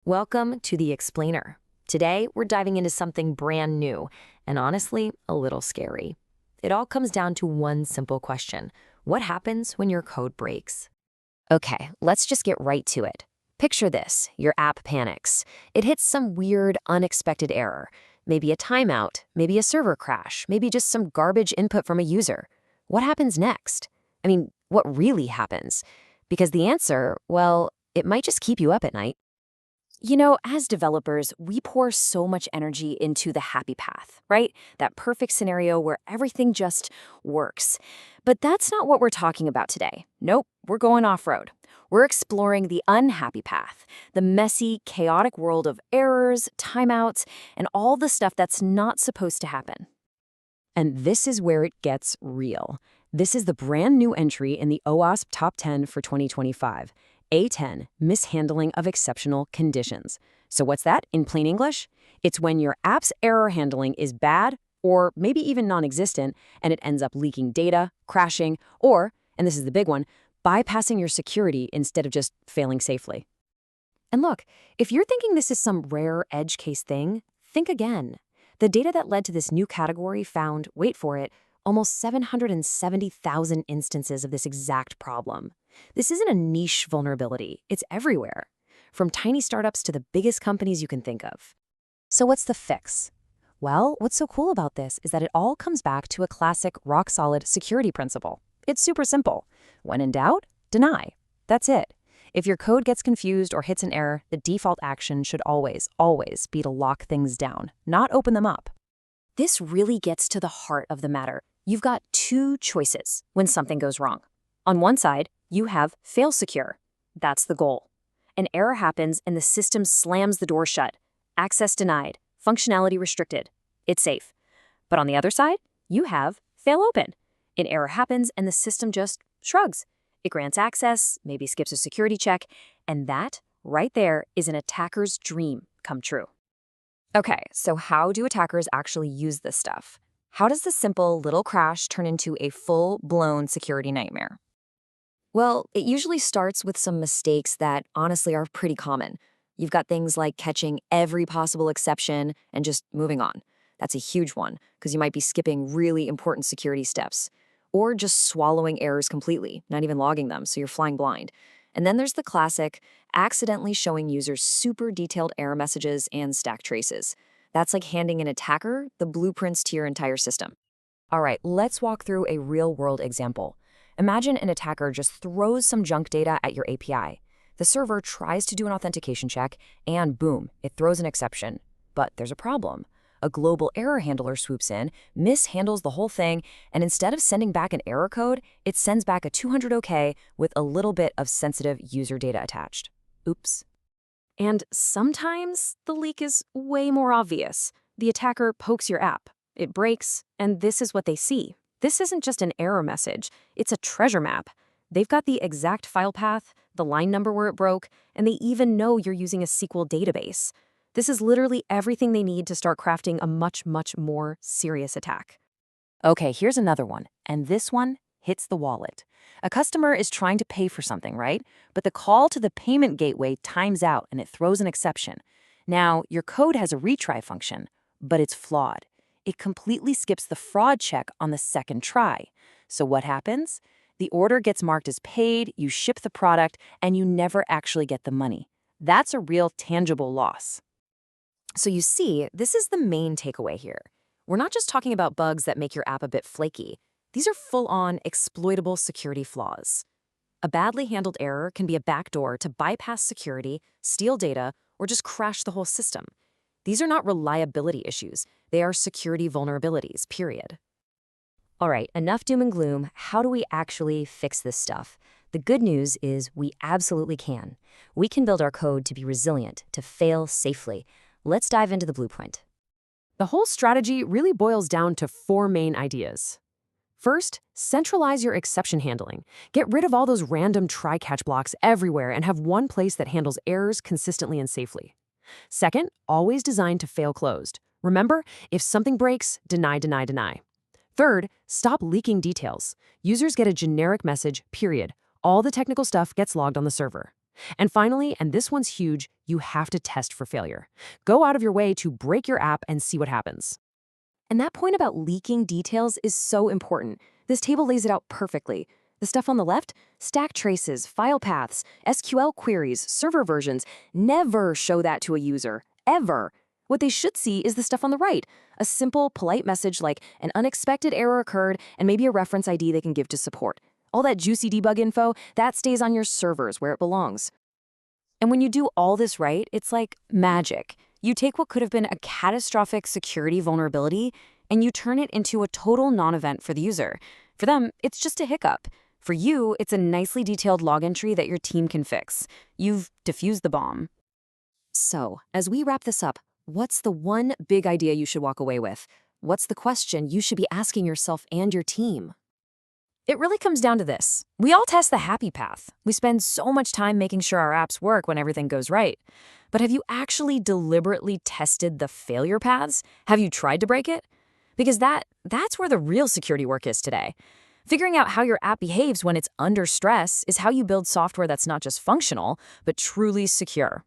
Welcome to The Explainer. Today, we're diving into something brand new and honestly, a little scary. It all comes down to one simple question. What happens when your code breaks? Okay, let's just get right to it. Picture this, your app panics. It hits some weird, unexpected error. Maybe a timeout, maybe a server crash, maybe just some garbage input from a user. What happens next? What really happens? Because the answer, well, it might just keep you up at night. As developers, we pour so much energy into the happy path, right? That perfect scenario where everything just works. But that's not what we're talking about today. Nope, we're going off-road. We're exploring the unhappy path, the messy, chaotic world of errors, timeouts, and all the stuff that's not supposed to happen. And this is where it gets real. This is the brand new entry in the OWASP Top 10 for 2025. A10, Mishandling of Exceptional Conditions. So what's that in plain English? It's when your app's error handling is bad or maybe even non-existent and it ends up leaking data, crashing, or, and this is the big one, bypassing your security instead of just failing safely. And look, if you're thinking this is some rare edge case thing, think again. The data that led to this new category found, wait for it, almost 770,000 instances of this exact problem. This isn't a niche vulnerability. It's everywhere, from tiny startups to the biggest companies you can think of. So what's the fix? Well, what's so cool about this is that it all comes back to a classic rock-solid security principle. It's super simple. When in doubt, deny. That's it. If your code gets confused or hits an error, the default action should always be to lock things down, not open them up. This really gets to the heart of the matter. You've got two choices when something goes wrong. On one side, you have fail secure. That's the goal. An error happens and the system slams the door shut. Access denied, functionality restricted. It's safe. But on the other side, you have fail open. An error happens and the system just shrugs. It grants access, maybe skips a security check, and that, right there, is an attacker's dream come true. Okay, so how do attackers actually use this stuff? How does the simple little crash turn into a full-blown security nightmare? Well, it usually starts with some mistakes that honestly are pretty common. You've got things like catching every possible exception and just moving on. That's a huge one, because you might be skipping really important security steps. Or just swallowing errors completely, not even logging them, so you're flying blind. And then there's the classic, accidentally showing users super detailed error messages and stack traces. That's like handing an attacker the blueprints to your entire system. All right, let's walk through a real-world example. Imagine an attacker just throws some junk data at your API. The server tries to do an authentication check, and boom, it throws an exception. But there's a problem. A global error handler swoops in, mishandles the whole thing, and instead of sending back an error code, it sends back a 200 OK with a little bit of sensitive user data attached. Oops. And sometimes the leak is way more obvious. The attacker pokes your app, it breaks, and this is what they see. This isn't just an error message, it's a treasure map. They've got the exact file path, the line number where it broke, and they even know you're using a SQL database. This is literally everything they need to start crafting a much more serious attack. Okay, here's another one, and this one hits the wallet. A customer is trying to pay for something, right? But the call to the payment gateway times out and it throws an exception. Now, your code has a retry function, but it's flawed. It completely skips the fraud check on the second try. So what happens? The order gets marked as paid, you ship the product, and you never actually get the money. That's a real tangible loss. So you see, this is the main takeaway here. We're not just talking about bugs that make your app a bit flaky. These are full-on exploitable security flaws. A badly handled error can be a backdoor to bypass security, steal data, or just crash the whole system. These are not reliability issues. They are security vulnerabilities, period. All right, enough doom and gloom. How do we actually fix this stuff? The good news is we absolutely can. We can build our code to be resilient, to fail safely. Let's dive into the blueprint. The whole strategy really boils down to four main ideas. First, centralize your exception handling. Get rid of all those random try-catch blocks everywhere and have one place that handles errors consistently and safely. Second, always design to fail closed. Remember, if something breaks, deny. Third, stop leaking details. Users get a generic message, period. All the technical stuff gets logged on the server. And finally, and this one's huge, you have to test for failure. Go out of your way to break your app and see what happens. And that point about leaking details is so important. This table lays it out perfectly. The stuff on the left, stack traces, file paths, SQL queries, server versions, never show that to a user, ever. What they should see is the stuff on the right, a simple, polite message like an unexpected error occurred and maybe a reference ID they can give to support. All that juicy debug info, that stays on your servers where it belongs. And when you do all this right, it's like magic. You take what could have been a catastrophic security vulnerability and you turn it into a total non-event for the user. For them, it's just a hiccup. For you, it's a nicely detailed log entry that your team can fix. You've defused the bomb. So, as we wrap this up, what's the one big idea you should walk away with? What's the question you should be asking yourself and your team? It really comes down to this. We all test the happy path. We spend so much time making sure our apps work when everything goes right. But have you actually deliberately tested the failure paths? Have you tried to break it? Because that's where the real security work is today. Figuring out how your app behaves when it's under stress is how you build software that's not just functional, but truly secure.